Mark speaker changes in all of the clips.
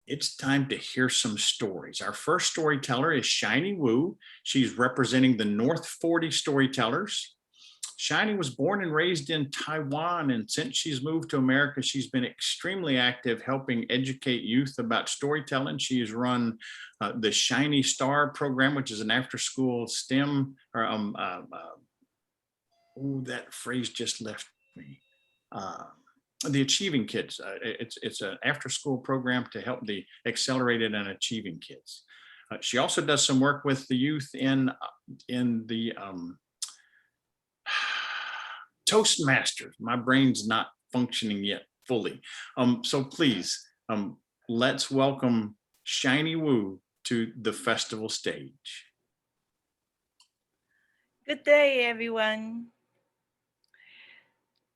Speaker 1: It's time to hear some stories. Our first storyteller is Shiny Wu. She's representing the North 40 storytellers. Shiny was born and raised in Taiwan, and since she's moved to America, she's been extremely active helping educate youth about storytelling. She has run the Shiny Star program, which is an after-school STEM, that phrase just left me. Uh, the Achieving Kids. It's an after-school program to help the accelerated and achieving kids. She also does some work with the youth in the Toastmasters. My brain's not functioning yet fully. So please, let's welcome Shiny Wu to the festival stage.
Speaker 2: Good day, everyone.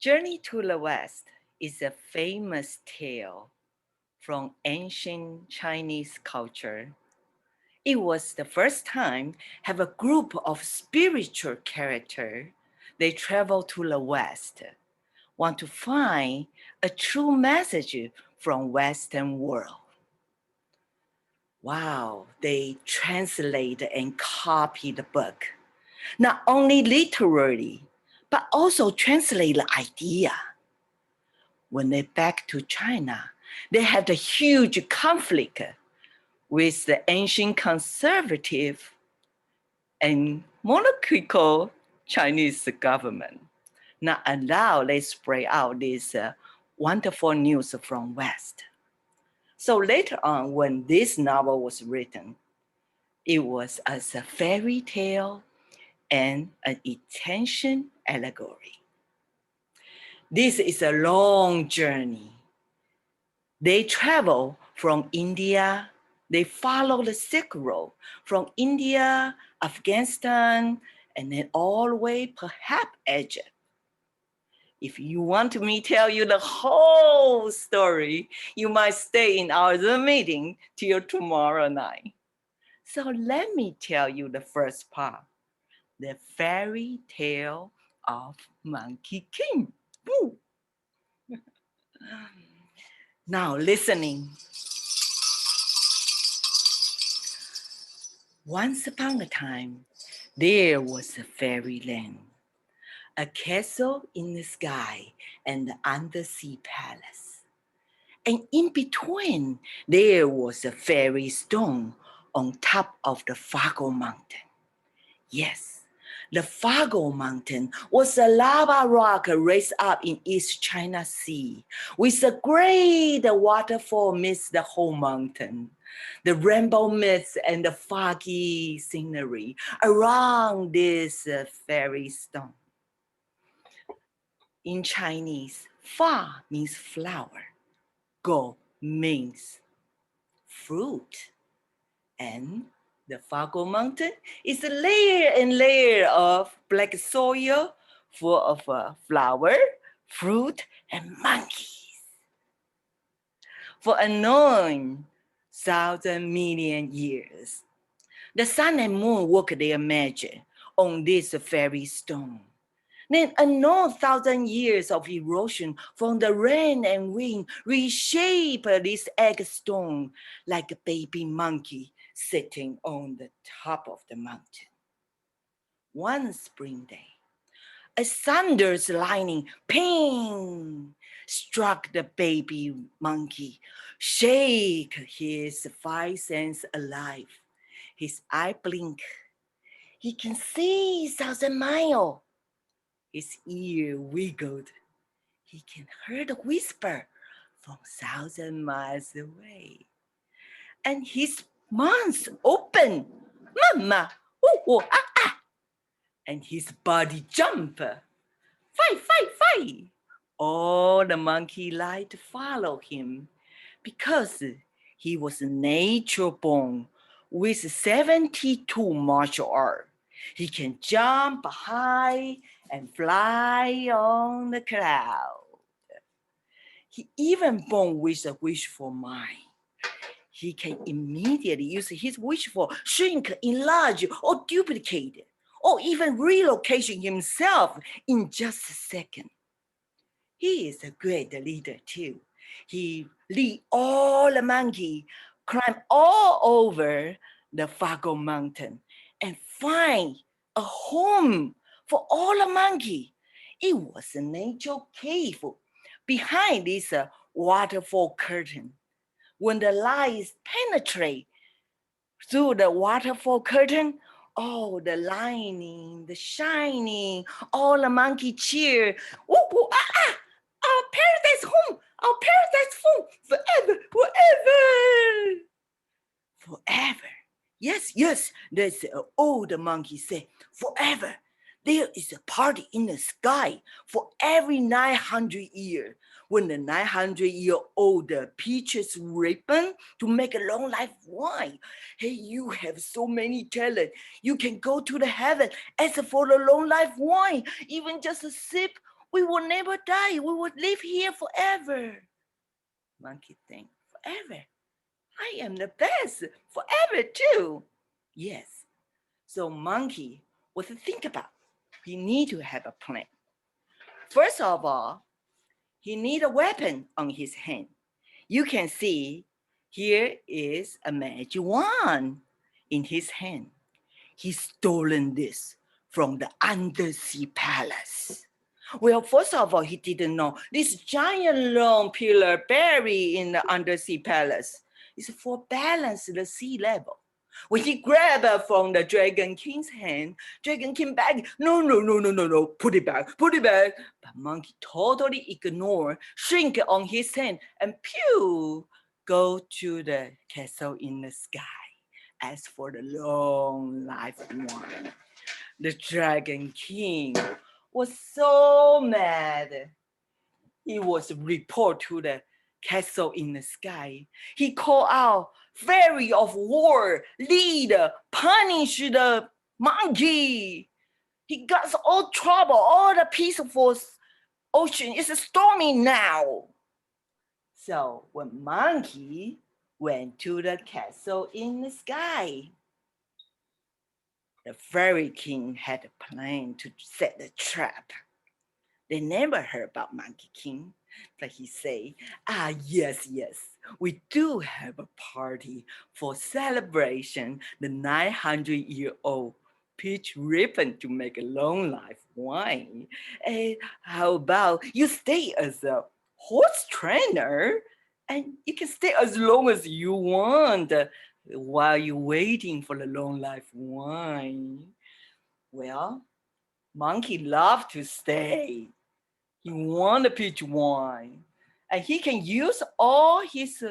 Speaker 2: Journey to the West is a famous tale from ancient Chinese culture. It was the first time have a group of spiritual character. They travel to the West, want to find a true message from Western world. Wow, they translate and copy the book, not only literally, but also translate the idea. When they back to China, they had a huge conflict with the ancient conservative and monarchical Chinese government, not allow they spread out this wonderful news from West. So later on, when this novel was written, it was as a fairy tale and an intention allegory. This is a long journey. They travel from India, they follow the Silk Road from India, Afghanistan, and then all the way perhaps Egypt. If you want me to tell you the whole story, you might stay in our Zoom meeting till tomorrow night. So let me tell you the first part, the fairy tale of Monkey King. Woo. Now listening. Once upon a time, there was a fairyland, a castle in the sky and an undersea palace. And in between, there was a fairy stone on top of the Fargo Mountain. Yes, the Fargo Mountain was a lava rock raised up in East China Sea, with a great waterfall amidst the whole mountain. The rainbow mist and the foggy scenery around this fairy stone. In Chinese, fa means flower, go means fruit, and the Fargo Mountain is a layer and layer of black soil full of flower, fruit, and monkeys. For unknown 1,000,000,000 years, the sun and moon work their magic on this fairy stone. Then unknown 1,000 years of erosion from the rain and wind reshape this egg stone like a baby monkey sitting on the top of the mountain. One spring day, a thunder's lightning ping struck the baby monkey, shake his five senses alive. His eye blink. He can see 1,000 miles. His ear wiggled. He can hear the whisper from 1,000 miles away. And his mouth open. Mama, ooh, ooh, ah, ah. And his body jump. Fight, fight, fight. All the monkey like to follow him because he was nature born with 72 martial art. He can jump high and fly on the cloud. He even born with a wishful mind. He can immediately use his wish for shrink, enlarge, or duplicate, or even relocation himself in just a second. He is a great leader too. He lead all the monkey, climb all over the Fago Mountain and find a home for all the monkey. It was a natural cave behind this waterfall curtain. When the light penetrate through the waterfall curtain, oh, the lining, the shining, all the monkey cheer. Woo, woo, ah, ah, our paradise home, our paradise home, forever, forever, forever. Yes, yes, there's an old monkey say, forever. There is a party in the sky for every 900 years. When the 900-year-old peaches ripen to make a long life wine. Hey, you have so many talent. You can go to the heaven as for the long life wine. Even just a sip, we will never die. We will live here forever. Monkey think, forever. I am the best forever too. Yes. So monkey, what to think about? He need to have a plan. First of all, he need a weapon on his hand. You can see here is a magic wand in his hand. He's stolen this from the undersea palace. Well, first of all, he didn't know this giant long pillar buried in the undersea palace is for balance the sea level. When he grabbed it from the Dragon King's hand, Dragon King begged, no, put it back. But Monkey totally ignored, shrink it on his hand, and pew, go to the castle in the sky. As for the long life one, the Dragon King was so mad. He was report to the castle in the sky. He called out, fairy of war, leader, punish the monkey. He got all trouble, all the peaceful ocean is stormy now. So when monkey went to the castle in the sky, the fairy king had a plan to set the trap. They never heard about Monkey King, but he say, yes, we do have a party for celebration the 900-year-old peach ribbon to make a long life wine. And how about you stay as a horse trainer and you can stay as long as you want while you're waiting for the long life wine. Well, Monkey loved to stay. He want the peach wine. And he can use all his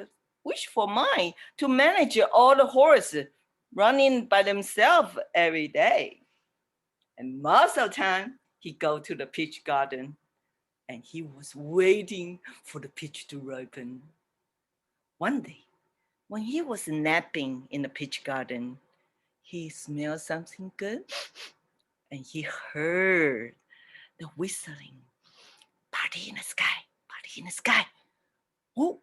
Speaker 2: wishful mind to manage all the horses running by themselves every day. And most of the time, he go to the peach garden and he was waiting for the peach to ripen. One day, when he was napping in the peach garden, he smelled something good and he heard the whistling. Party in the sky, party in the sky. Oh,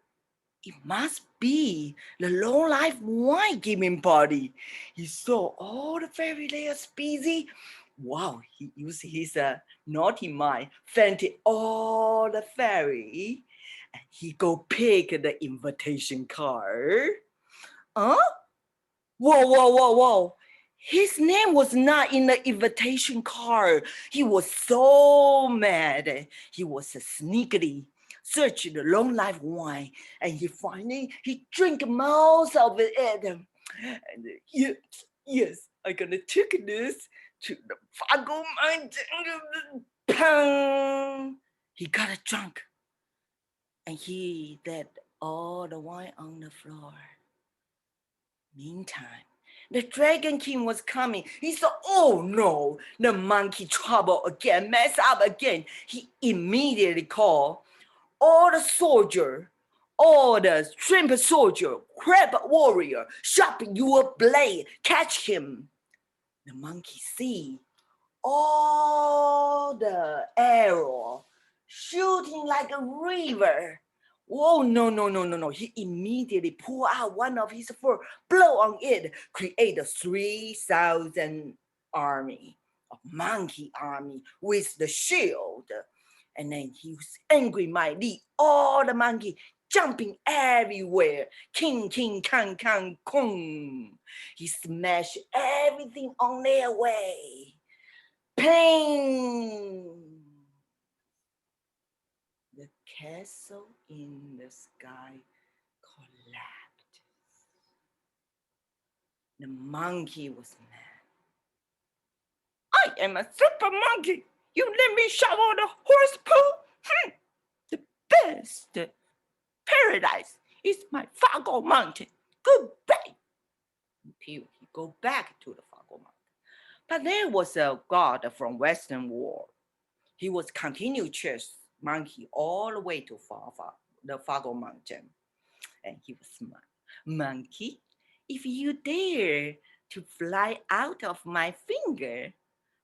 Speaker 2: it must be the long life wine giving party. He saw all the fairy layers busy. Wow, he used his naughty mind, fainted all the fairy, and he go pick the invitation card. Huh? Whoa. His name was not in the invitation card. He was so mad. He was sneakily searching the long life wine, and he drank most of it. And yes, I'm gonna take this to the Fago Mountain. Pang! He got drunk, and he let all the wine on the floor. Meantime, the Dragon King was coming. He said, oh no, the monkey trouble again, mess up again. He immediately called all the soldier, all the shrimp soldier, crab warrior, sharpen your blade, catch him. The monkey see all the arrow shooting like a river. Oh, no. He immediately pulled out one of his fur, blow on it, create a 3,000 army, a monkey army with the shield. And then he was angry, might lead all the monkey jumping everywhere. King, king, kang, kang, kong. He smashed everything on their way. Ping! The castle in the sky collapsed. The monkey was mad. I am a super monkey. You let me shovel the horse poo? The best paradise is my Fargo Mountain. Goodbye. He go back to the Fargo Mountain. But there was a god from Western world. He was continue chase monkey all the way to the Fargo Mountain. And he was smart. Monkey, if you dare to fly out of my finger,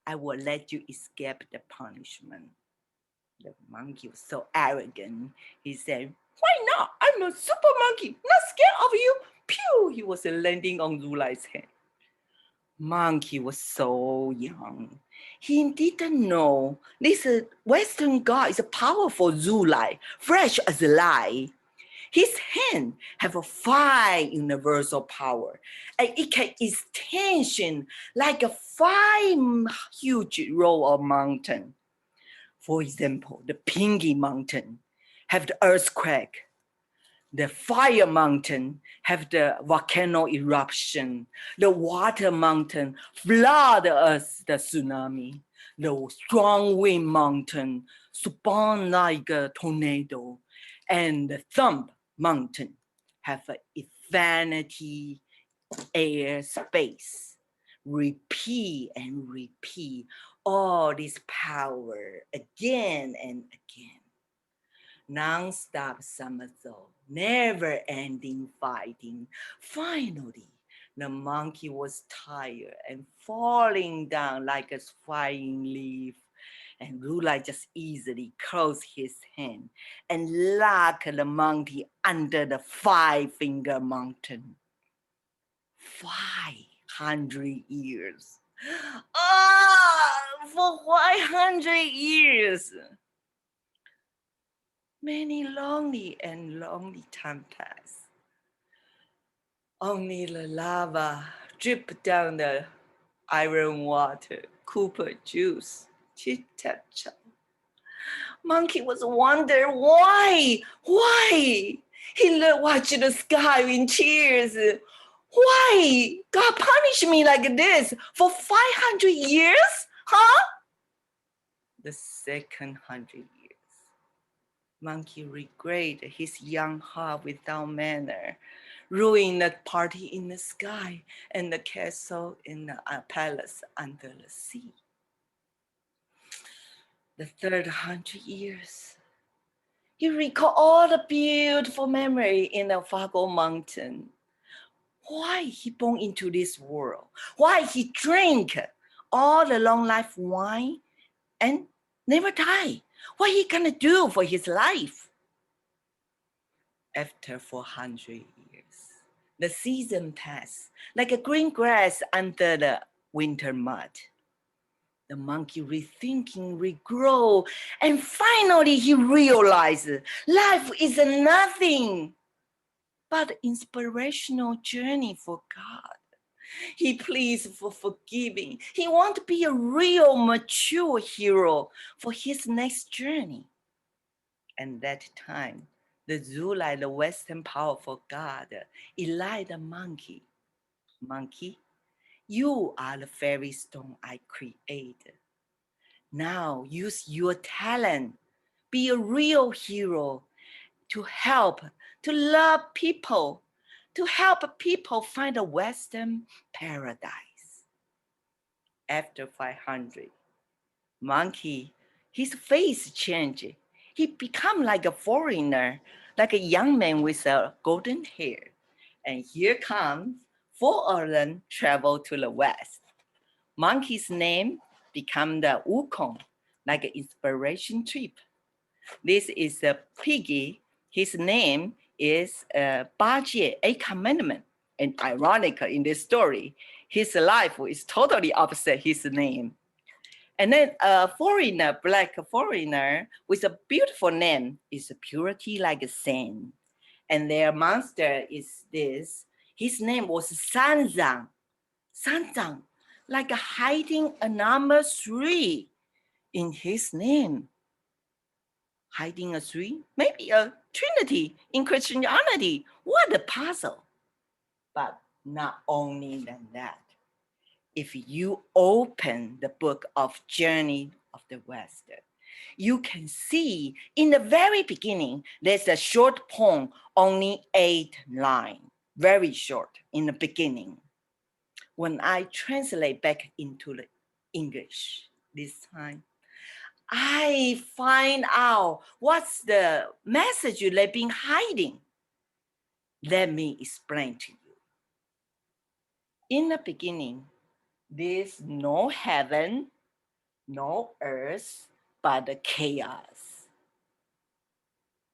Speaker 2: I will let you escape the punishment. The monkey was so arrogant. He said, why not? I'm a super monkey, not scared of you. Pew! He was landing on Zulai's hand. Monkey was so young. He didn't know this Western god is a powerful Zulai, fresh as a lie. His hand have a fine universal power, and it can extension like a fine huge roll of mountain. For example, the Pingy Mountain have the earthquake. The fire mountain have the volcano eruption. The water mountain flood us the tsunami. The strong wind mountain spawn like a tornado. And the thumb mountain have an infinity air space. Repeat and repeat all this power again and again. Non-stop somersault, never-ending fighting. Finally, the monkey was tired and falling down like a flying leaf. And Rulai just easily closed his hand and locked the monkey under the 5-finger mountain. 500 years. For 500 years. Many lonely time passed. Only the lava dripped down the iron water, Cooper juice, chit-chat. Monkey was wonder why? He watched the sky in tears. Why? God punished me like this for 500 years? Huh? The second 100 years. Monkey regretted his young heart without manner, ruined the party in the sky and the castle in the palace under the sea. The third 100 years, he recalled all the beautiful memory in the Fargo Mountain. Why he born into this world? Why he drank all the long life wine and never die? What he gonna do for his life? After 400 years, the season passed like a green grass under the winter mud. The monkey rethinking, regrow, and finally he realized life is nothing but inspirational journey for God. He pleads for forgiving. He wants to be a real mature hero for his next journey. And that time, the Zulai, the Western powerful god, Eli the monkey. Monkey, you are the fairy stone I created. Now use your talent. Be a real hero to help, to love people, to help people find a Western paradise. After 500, monkey, his face changed. He become like a foreigner, like a young man with a golden hair. And here comes 4 of them travel to the west. Monkey's name become the Wukong, like an inspiration trip. This is a piggy. His name is Bajie, 8 commandment. And ironically in this story, his life is totally opposite his name. And then a foreigner, black foreigner with a beautiful name is purity like a sand. And their monster is this. His name was Sanzang. Sanzang, like hiding a number 3 in his name. Hiding a 3, maybe a trinity in Christianity. What a puzzle. But not only than that. If you open the book of Journey of the West, you can see in the very beginning, there's a short poem, only 8 lines, very short in the beginning. When I translate back into the English this time, I find out what's the message they've been hiding. Let me explain to you. In the beginning, there's no heaven, no earth, but the chaos,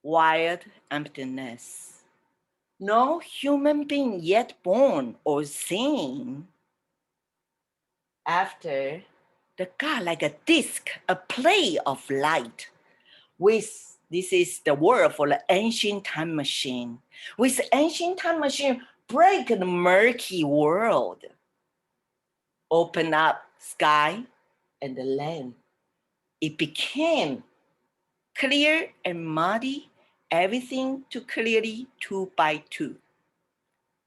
Speaker 2: wild emptiness. No human being yet born or seen. After the God, like a disc, a play of light, with this is the word for the ancient time machine. With the ancient time machine, break the murky world, open up sky and the land. It became clear and muddy, everything too clearly 2 by 2.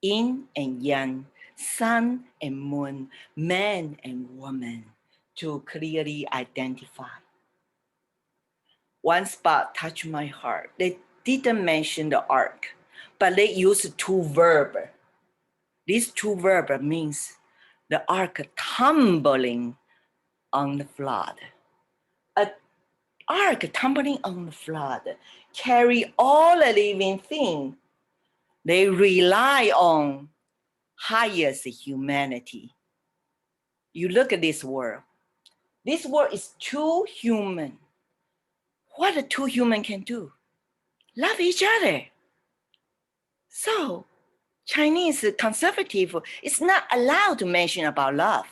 Speaker 2: Yin and yang, sun and moon, man and woman, to clearly identify. One spot touched my heart. They didn't mention the ark, but they used 2 verbs. These 2 verbs means the ark tumbling on the flood. An ark tumbling on the flood carry all the living things. They rely on highest humanity. You look at this world. This world is too human. What the 2 humans can do? Love each other. So Chinese conservative is not allowed to mention about love,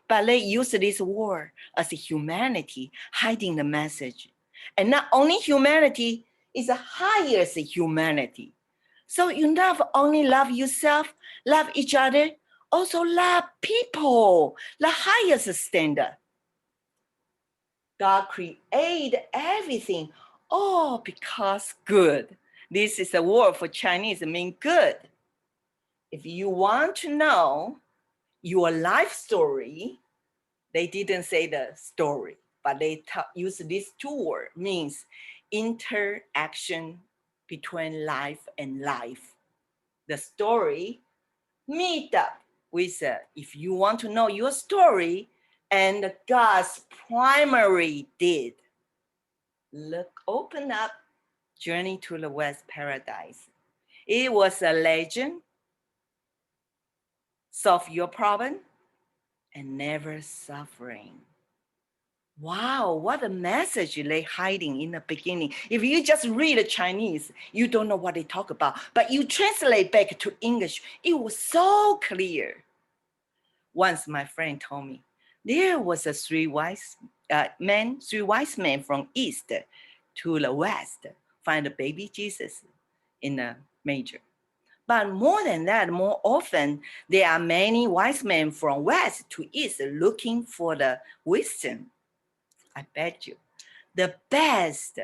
Speaker 2: but they use this word as humanity, hiding the message. And not only humanity, is the highest humanity. So you not only love yourself, love each other, also love people, the highest standard. God created everything, all because good. This is a word for Chinese, it means good. If you want to know your life story, they didn't say the story, but they use this 2 words, means interaction between life and life. The story meet up with, if you want to know your story, and God's primary did. Look, open up Journey to the West Paradise. It was a legend, solve your problem, and never suffering. Wow, what a message they hiding in the beginning. If you just read the Chinese, you don't know what they talk about, but you translate back to English, it was so clear. Once my friend told me, there was a 3 wise men from east to the west, find the baby Jesus in a manger. But more than that, more often, there are many wise men from west to east looking for the wisdom. I bet you, the best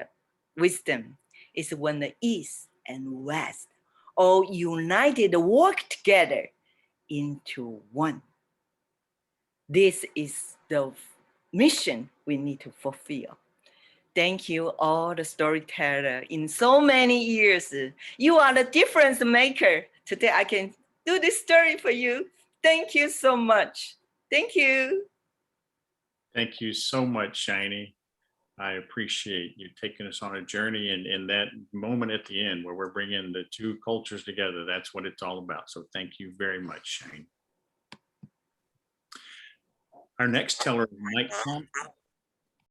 Speaker 2: wisdom is when the east and west all united work together into one. This is the mission we need to fulfill. Thank you, all the storyteller in so many years. You are the difference maker. Today I can do this story for you. Thank you so much. Thank you.
Speaker 1: Thank you so much, Shiny. I appreciate you taking us on a journey, and in that moment at the end where we're bringing the 2 cultures together, that's what it's all about. So thank you very much, Shane. Our next teller, Mike